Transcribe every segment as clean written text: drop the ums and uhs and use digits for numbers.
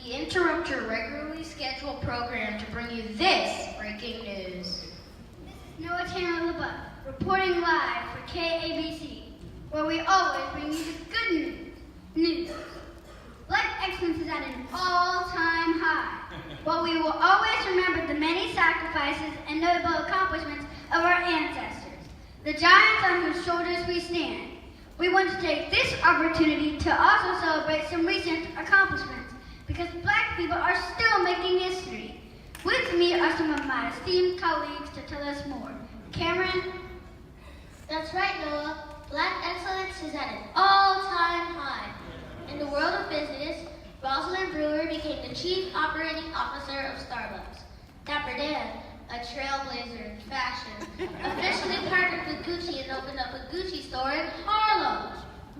We interrupt your regularly scheduled program to bring you this breaking news. Noah Tanner LeBeouf, reporting live for KABC, where we always bring you the good news. Black excellence is at an all-time high, but we will always remember the many sacrifices and notable accomplishments of our ancestors, the giants on whose shoulders we stand. We want to take this opportunity to also celebrate some recent accomplishments, because Black people are still making history. With me are some of my esteemed colleagues to tell us more. Cameron? That's right, Noah. Black excellence is at an all-time high. In the world of business, Rosalind Brewer became the Chief Operating Officer of Starbucks. Dapper Dan, a trailblazer in fashion, officially partnered with Gucci and opened up a Gucci store in Harlem.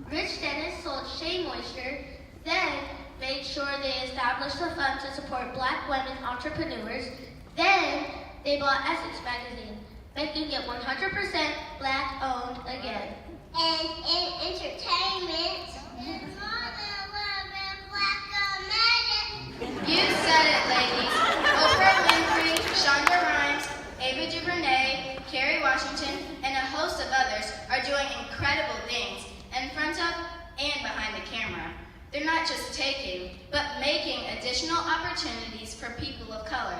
Rich Dennis sold Shea Moisture, then made sure they established a fund to support Black women entrepreneurs. Then they bought Essence magazine, making it 100% Black owned again. And in entertainment, it's more than 11 Black magic. You said it, ladies. Oprah Winfrey, Shonda Rhimes, Ava DuVernay, Kerry Washington, and a host of others are doing incredible things in front of and behind the camera. They're not just taking, but making additional opportunities for people of color.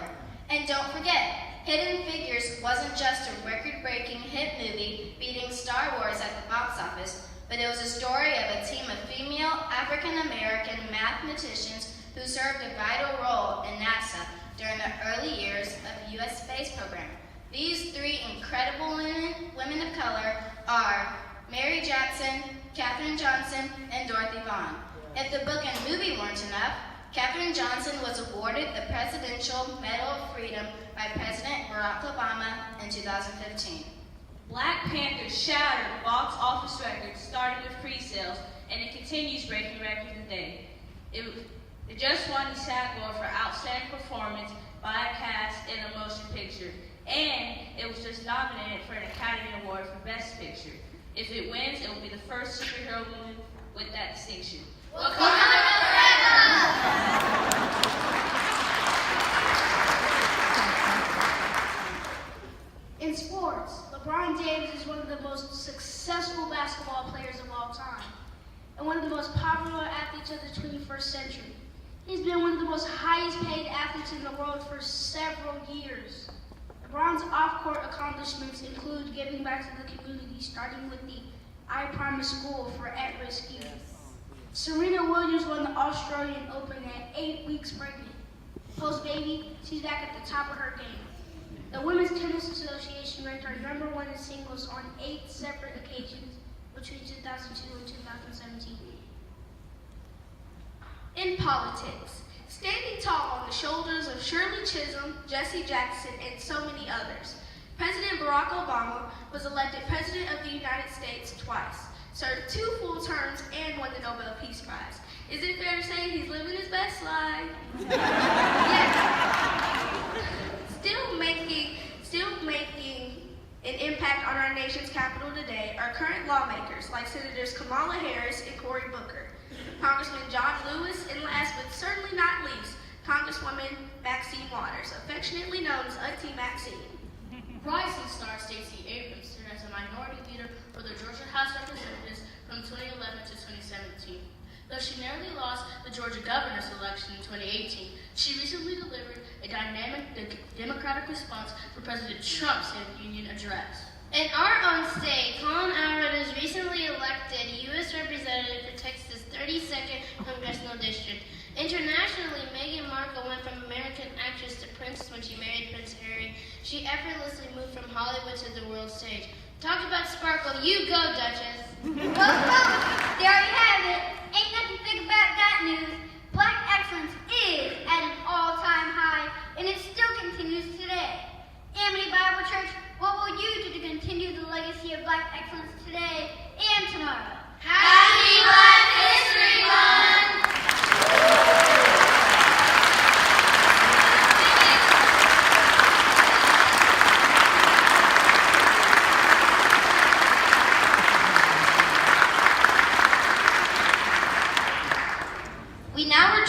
And don't forget, Hidden Figures wasn't just a record-breaking hit movie beating Star Wars at the box office, but it was a story of a team of female African-American mathematicians who served a vital role in NASA during the early years of the U.S. space program. These three incredible women of color are Mary Jackson, Katherine Johnson, and Dorothy Vaughan. If the book and movie weren't enough, Katherine Johnson was awarded the Presidential Medal of Freedom by President Barack Obama in 2015. Black Panther shattered box office records starting with pre-sales, and it continues breaking records today. It just won the SAG Award for Outstanding Performance by a Cast in a Motion Picture, and it was just nominated for an Academy Award for Best Picture. If it wins, it will be the first superhero movie with that distinction. In sports, LeBron James is one of the most successful basketball players of all time, and one of the most popular athletes of the 21st century. He's been one of the most highest paid athletes in the world for several years. LeBron's off-court accomplishments include giving back to the community, starting with the I Promise School for at-risk youth. Serena Williams won the Australian Open at 8 weeks pregnant. Post-baby, she's back at the top of her game. The Women's Tennis Association ranked her #1 in singles on 8 separate occasions between 2002 and 2017. In politics, standing tall on the shoulders of Shirley Chisholm, Jesse Jackson, and so many others, President Barack Obama was elected President of the United States twice, served 2 full terms, and won the Nobel Peace Prize. Is it fair to say he's living his best life? Yes. Still making an impact on our nation's capital today are current lawmakers like Senators Kamala Harris and Cory Booker, Congressman John Lewis, and last but certainly not least, Congresswoman Maxine Waters, affectionately known as Auntie Maxine. Rising star Stacey Abrams served as a minority leader for the Georgia House of Representatives from 2011 to 2017. Though she narrowly lost the Georgia governor's election in 2018, she recently delivered a dynamic Democratic response for President Trump's State of the Union address. In our own state, Colin Allred was recently elected U.S. Representative for Texas' 32nd Congressional District. Internationally, Meghan Markle went from American actress to princess when she married Prince Harry. She effortlessly moved from Hollywood to the world stage. Talk about sparkle. You go, Duchess. Well, there you have it. Ain't nothing thick about that news. Black excellence is at an all-time high, and it still continues today. Amity Bible Church, what will you do to continue the legacy of Black excellence today and tomorrow? Happy Black History Month!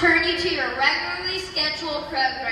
return you to your regularly scheduled program.